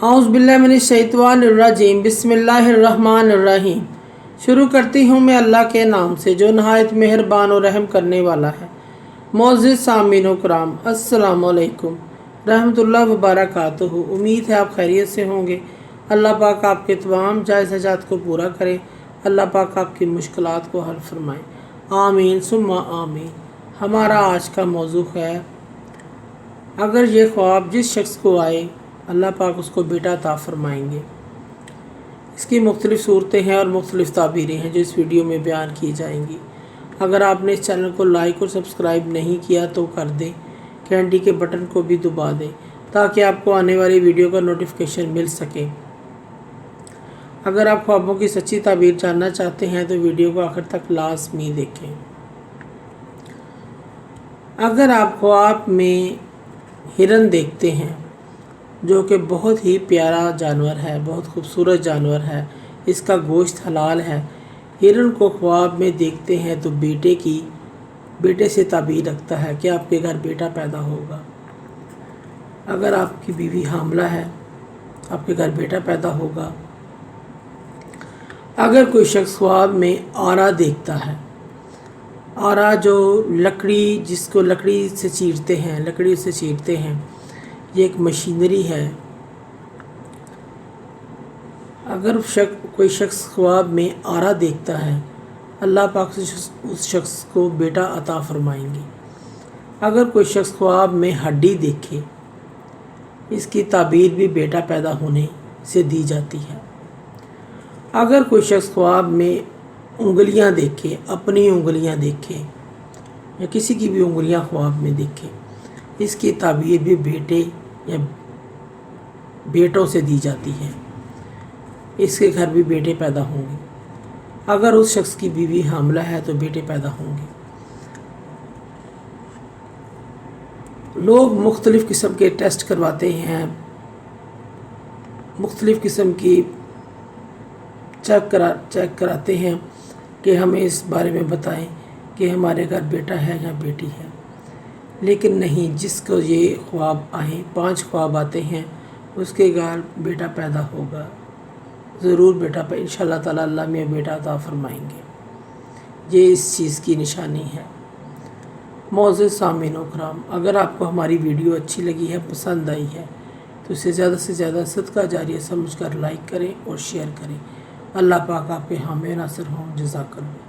औज़ुबिल्लाहिमिनश्शैतानिर्रजीम बिस्मिल्लाहिर्रहमानिर्रहीम। शुरू करती हूँ मैं अल्लाह के नाम से जो नहायत मेहरबान और रहम करने वाला है। मोअज़्ज़िज़ सामीन कराम, अस्सलामु अलैकुम रहमतुल्लाहि व बरकातुहू। उम्मीद है आप खैरियत से होंगे। अल्लाह पाक आपके तमाम जायज़ हजात को पूरा करे। अल्लाह पाक आपकी मुश्किलात को हल फरमाए। आमीन सुम्मा आमीन। हमारा आज का मौजू है, अगर ये ख्वाब जिस शख्स को आए अल्लाह पाक उसको बेटा अता फरमाएंगे। इसकी मुख्तलिफ़ सूरतें हैं और मुख्तलिफ़ ताबीरें हैं जो इस वीडियो में बयान की जाएंगी। अगर आपने इस चैनल को लाइक और सब्सक्राइब नहीं किया तो कर दें, घंटी के बटन को भी दबा दें ताकि आपको आने वाली वीडियो का नोटिफिकेशन मिल सके। अगर आप ख्वाबों की सच्ची ताबीर जानना चाहते हैं तो वीडियो को आखिर तक लाजमी देखें। अगर आप ख्वाब में हिरन देखते हैं जो कि बहुत ही प्यारा जानवर है, बहुत खूबसूरत जानवर है, इसका गोश्त हलाल है, हिरन को ख्वाब में देखते हैं तो बेटे से ताबीर रखता है कि आपके घर बेटा पैदा होगा। अगर आपकी बीवी हामला है आपके घर बेटा पैदा होगा। अगर कोई शख्स ख्वाब में आरा देखता है, आरा जो लकड़ी, जिसको लकड़ी से चीरते हैं, ये एक मशीनरी है। अगर कोई शख्स ख्वाब में आरा देखता है अल्लाह पाक से उस शख्स को बेटा अता फरमाएंगे। अगर कोई शख्स ख्वाब में हड्डी देखे, इसकी ताबीर भी बेटा पैदा होने से दी जाती है। अगर कोई शख्स ख्वाब में उंगलियां देखे, अपनी उंगलियां देखे या किसी की भी उंगलियां ख्वाब में देखे, इसकी ताबीर भी बेटे या बेटों से दी जाती है, इसके घर भी बेटे पैदा होंगे। अगर उस शख्स की बीवी हामला है तो बेटे पैदा होंगे। लोग मुख्तलिफ़ किस्म के टेस्ट करवाते हैं, मुख्तलिफ़ किस्म की चेक कराते हैं कि हमें इस बारे में बताएं कि हमारे घर बेटा है या बेटी है। लेकिन नहीं, जिसको ये ख्वाब आए, 5 ख्वाब आते हैं, उसके घर बेटा पैदा होगा, ज़रूर बेटा इंशाअल्लाह ताला अल्लाह में बेटा अता फरमाएंगे। ये इस चीज़ की निशानी है। मोअज़्ज़िज़ सामीन कराम, अगर आपको हमारी वीडियो अच्छी लगी है, पसंद आई है तो इसे ज़्यादा से ज़्यादा सदका जारिया समझकर लाइक करें और शेयर करें। अल्लाह पाक आपके हामी नासिर हों। जज़ाकल्लाह।